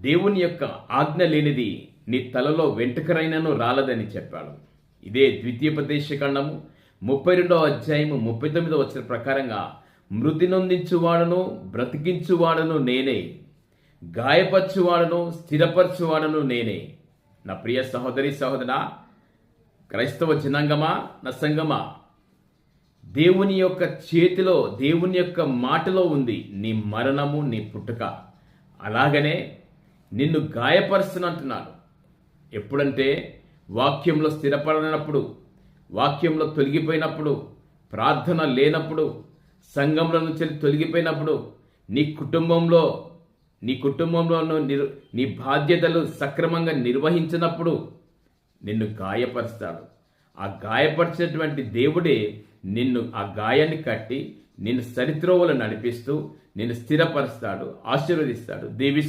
దేవుని యొక్క ఆజ్ఞ లేనిది నీ తలలో వెంట్రుకరైనను రాలదని చెప్పాడు. ఇదే ద్వితీయోపదేశకాండము 32వ అధ్యాయము 39వ వచనం ప్రకారంగా మృతి నొందించువాడను బ్రతికించువాడను నేనే, గాయపరచువాడను స్థిరపరచువాడను నేనే. నా ప్రియ సహోదరి సహోదరా, క్రైస్తవ జనాంగమా, నా సంగమా, దేవుని యొక్క చేతిలో, దేవుని యొక్క మాటలో ఉంది నీ మరణము, నీ పుట్టుక. అలాగనే నిన్ను గాయపరుస్తున్నంటున్నాడు. ఎప్పుడంటే వాక్యంలో స్థిరపడినప్పుడు, వాక్యంలో తొలగిపోయినప్పుడు, ప్రార్థన లేనప్పుడు, సంఘంలో నుంచి తొలగిపోయినప్పుడు, నీ కుటుంబంలో నీ బాధ్యతలు సక్రమంగా నిర్వహించినప్పుడు నిన్ను గాయపరుస్తాడు. ఆ గాయపరిచినటువంటి దేవుడే నిన్ను ఆ గాయాన్ని కట్టి నిన్ను సరిత్రోవలు నడిపిస్తూ నిన్ను స్థిరపరుస్తాడు, ఆశీర్వదిస్తాడు, దీవిస్తాడు.